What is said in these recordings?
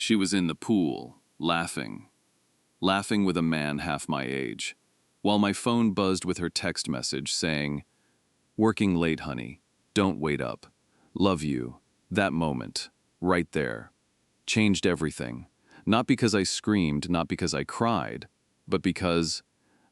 She was in the pool, laughing with a man half my age, while my phone buzzed with her text message saying, "Working late, honey. Don't wait up. Love you." That moment, right there, changed everything. Not because I screamed, not because I cried, but because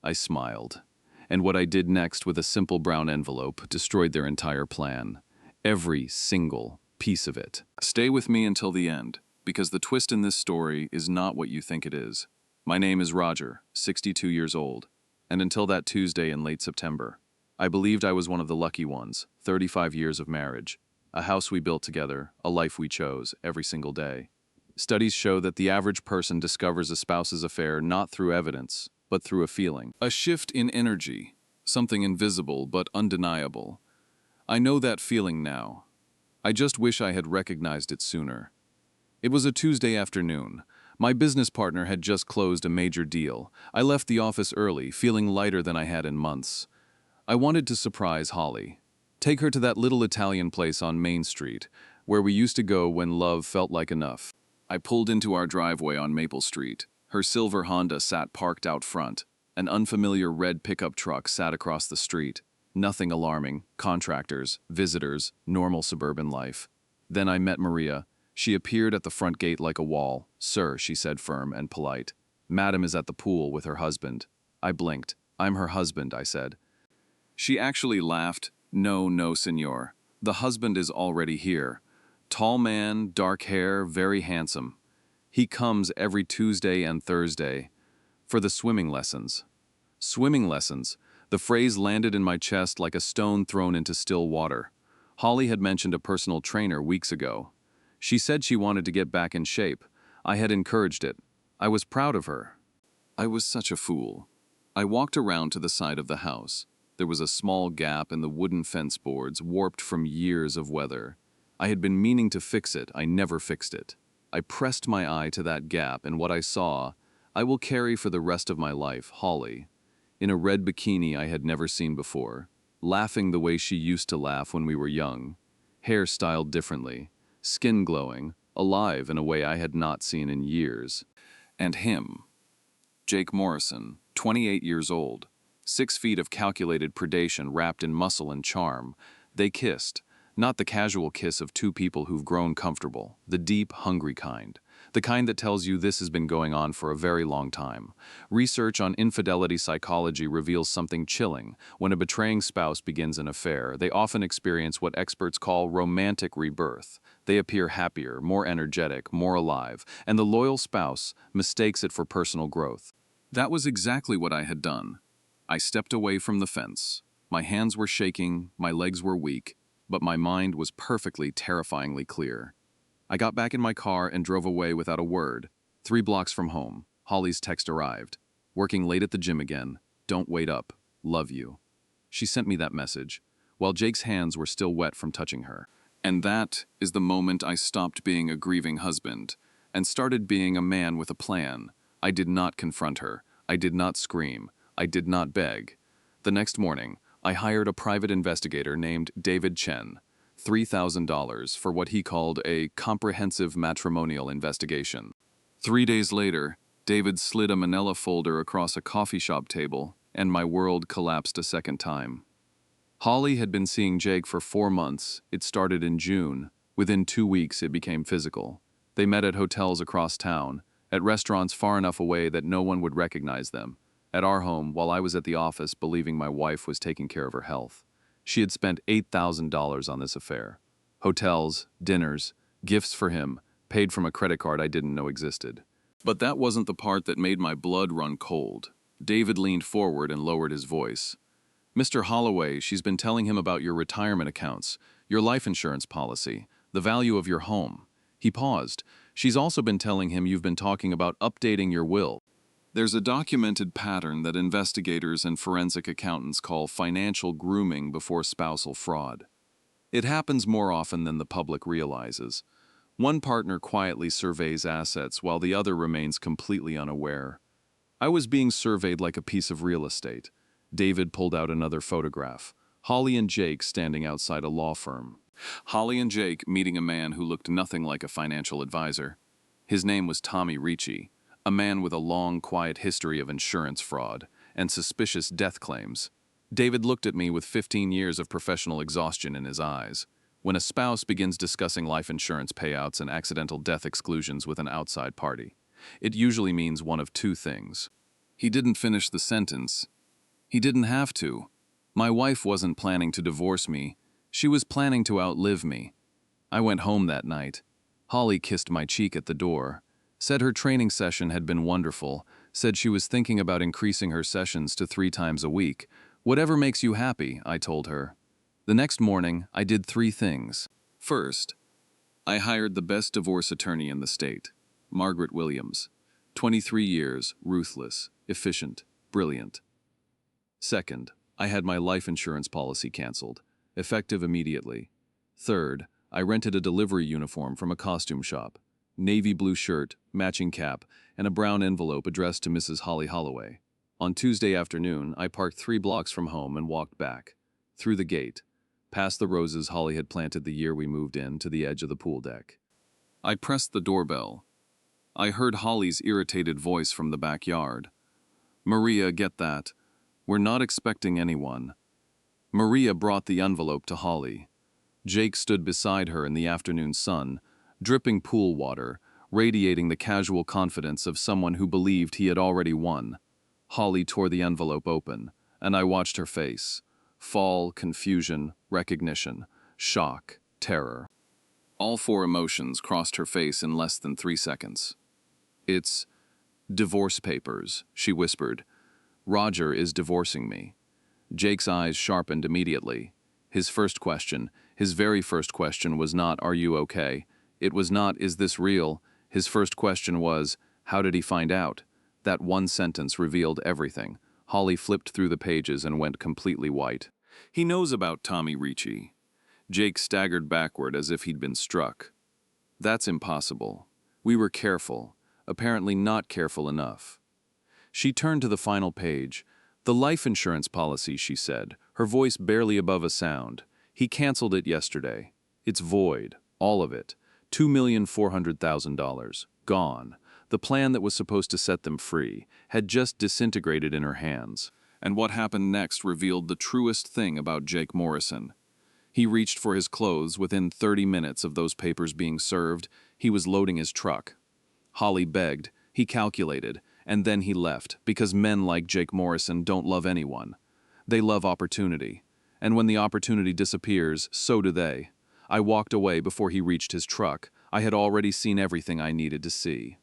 I smiled. And what I did next with a simple brown envelope destroyed their entire plan. Every single piece of it. Stay with me until the end, because the twist in this story is not what you think it is. My name is Roger, 62 years old, and until that Tuesday in late September, I believed I was one of the lucky ones. 35 years of marriage, a house we built together, a life we chose every single day. Studies show that the average person discovers a spouse's affair not through evidence, but through a feeling. A shift in energy, something invisible but undeniable. I know that feeling now. I just wish I had recognized it sooner. It was a Tuesday afternoon. My business partner had just closed a major deal. I left the office early, feeling lighter than I had in months. I wanted to surprise Holly. Take her to that little Italian place on Main Street, where we used to go when love felt like enough. I pulled into our driveway on Maple Street. Her silver Honda sat parked out front. An unfamiliar red pickup truck sat across the street. Nothing alarming, contractors, visitors, normal suburban life. Then I met Maria. She appeared at the front gate like a wall. "Sir," she said, firm and polite. "Madam is at the pool with her husband." I blinked. "I'm her husband," I said. She actually laughed. "No, no, senor. The husband is already here. Tall man, dark hair, very handsome. He comes every Tuesday and Thursday for the swimming lessons." Swimming lessons. The phrase landed in my chest like a stone thrown into still water. Holly had mentioned a personal trainer weeks ago. She said she wanted to get back in shape. I had encouraged it. I was proud of her. I was such a fool. I walked around to the side of the house. There was a small gap in the wooden fence boards, warped from years of weather. I had been meaning to fix it. I never fixed it. I pressed my eye to that gap, and what I saw, I will carry for the rest of my life. Holly, in a red bikini I had never seen before, laughing the way she used to laugh when we were young, hair styled differently, skin glowing, alive in a way I had not seen in years. And him, Jake Morrison, 28 years old, 6 feet of calculated predation wrapped in muscle and charm. They kissed, not the casual kiss of two people who've grown comfortable, the deep, hungry kind. The kind that tells you this has been going on for a very long time. Research on infidelity psychology reveals something chilling. When a betraying spouse begins an affair, they often experience what experts call romantic rebirth. They appear happier, more energetic, more alive, and the loyal spouse mistakes it for personal growth. That was exactly what I had done. I stepped away from the fence. My hands were shaking, my legs were weak, but my mind was perfectly, terrifyingly clear. I got back in my car and drove away without a word. 3 blocks from home, Holly's text arrived. "Working late at the gym again. Don't wait up. Love you." She sent me that message, while Jake's hands were still wet from touching her. And that is the moment I stopped being a grieving husband and started being a man with a plan. I did not confront her. I did not scream. I did not beg. The next morning, I hired a private investigator named David Chen, $3,000 for what he called a comprehensive matrimonial investigation. 3 days later, David slid a manila folder across a coffee shop table, and my world collapsed a second time. Holly had been seeing Jake for 4 months. It started in June. Within 2 weeks, it became physical. They met at hotels across town, at restaurants far enough away that no one would recognize them, at our home while I was at the office believing my wife was taking care of her health. She had spent $8,000 on this affair. Hotels, dinners, gifts for him, paid from a credit card I didn't know existed. But that wasn't the part that made my blood run cold. David leaned forward and lowered his voice. "Mr. Holloway, she's been telling him about your retirement accounts, your life insurance policy, the value of your home." He paused. "She's also been telling him you've been talking about updating your will." There's a documented pattern that investigators and forensic accountants call financial grooming before spousal fraud. It happens more often than the public realizes. One partner quietly surveys assets while the other remains completely unaware. I was being surveyed like a piece of real estate. David pulled out another photograph. Holly and Jake standing outside a law firm. Holly and Jake meeting a man who looked nothing like a financial advisor. His name was Tommy Ricci, a man with a long, quiet history of insurance fraud and suspicious death claims. David looked at me with 15 years of professional exhaustion in his eyes. When a spouse begins discussing life insurance payouts and accidental death exclusions with an outside party, it usually means one of two things. He didn't finish the sentence. He didn't have to. My wife wasn't planning to divorce me. She was planning to outlive me. I went home that night. Holly kissed my cheek at the door, said her training session had been wonderful, said she was thinking about increasing her sessions to 3 times a week. Whatever makes you happy, I told her. The next morning, I did 3 things. First, I hired the best divorce attorney in the state, Margaret Williams. 23 years, ruthless, efficient, brilliant. Second, I had my life insurance policy canceled, effective immediately. Third, I rented a delivery uniform from a costume shop, navy blue shirt, matching cap, and a brown envelope addressed to Mrs. Holly Holloway. On Tuesday afternoon, I parked 3 blocks from home and walked back, through the gate, past the roses Holly had planted the year we moved in, to the edge of the pool deck. I pressed the doorbell. I heard Holly's irritated voice from the backyard. "Maria, get that. We're not expecting anyone." Maria brought the envelope to Holly. Jake stood beside her in the afternoon sun, dripping pool water, radiating the casual confidence of someone who believed he had already won. Holly tore the envelope open, and I watched her face. Fall, confusion, recognition, shock, terror. All 4 emotions crossed her face in less than 3 seconds. "It's divorce papers," she whispered. "Roger is divorcing me." Jake's eyes sharpened immediately. His very first question was not, "Are you okay?" It was not, "Is this real?" His first question was, "How did he find out?" That one sentence revealed everything. Holly flipped through the pages and went completely white. "He knows about Tommy Ricci." Jake staggered backward as if he'd been struck. "That's impossible. We were careful, apparently not careful enough." She turned to the final page. "The life insurance policy," she said, her voice barely above a sound. "He canceled it yesterday. It's void, all of it. $2,400,000. Gone. The plan that was supposed to set them free had just disintegrated in her hands." And what happened next revealed the truest thing about Jake Morrison. He reached for his clothes within 30 minutes of those papers being served. He was loading his truck. Holly begged, he calculated, and then he left, because men like Jake Morrison don't love anyone. They love opportunity. And when the opportunity disappears, so do they. I walked away before he reached his truck. I had already seen everything I needed to see.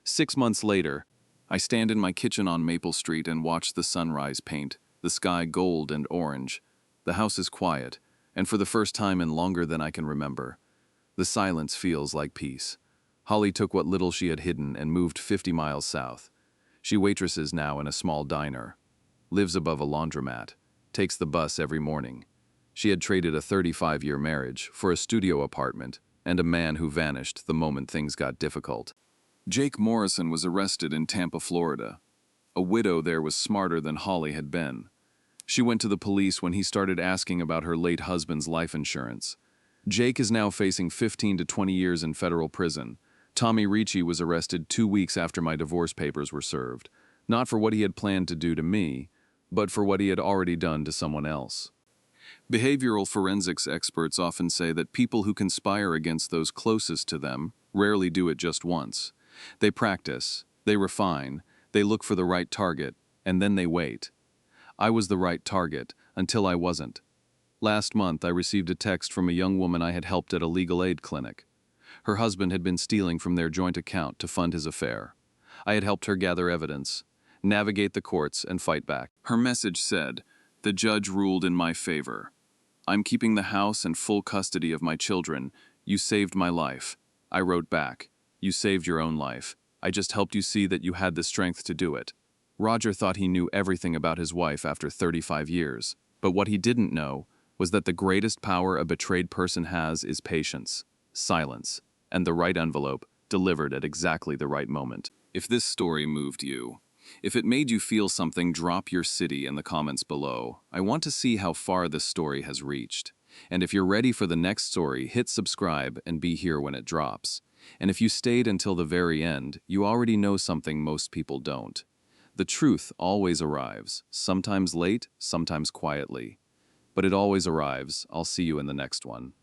6 months later, I stand in my kitchen on Maple Street and watch the sunrise paint, the sky gold and orange. The house is quiet, and for the first time in longer than I can remember, the silence feels like peace. Holly took what little she had hidden and moved 50 miles south. She waitresses now in a small diner, lives above a laundromat, takes the bus every morning. She had traded a 35-year marriage for a studio apartment and a man who vanished the moment things got difficult. Jake Morrison was arrested in Tampa, Florida. A widow there was smarter than Holly had been. She went to the police when he started asking about her late husband's life insurance. Jake is now facing 15 to 20 years in federal prison. Tommy Ricci was arrested 2 weeks after my divorce papers were served, not for what he had planned to do to me, but for what he had already done to someone else. Behavioral forensics experts often say that people who conspire against those closest to them rarely do it just once. They practice, they refine, they look for the right target, and then they wait. I was the right target until I wasn't. Last month, I received a text from a young woman I had helped at a legal aid clinic. Her husband had been stealing from their joint account to fund his affair. I had helped her gather evidence, navigate the courts, and fight back. Her message said, "The judge ruled in my favor. I'm keeping the house and full custody of my children. You saved my life." I wrote back, "You saved your own life. I just helped you see that you had the strength to do it." Roger thought he knew everything about his wife after 35 years, but what he didn't know was that the greatest power a betrayed person has is patience, silence, and the right envelope delivered at exactly the right moment. If this story moved you, if it made you feel something, drop your city in the comments below. I want to see how far this story has reached. And if you're ready for the next story, hit subscribe and be here when it drops. And if you stayed until the very end, you already know something most people don't. The truth always arrives, sometimes late, sometimes quietly. But it always arrives. I'll see you in the next one.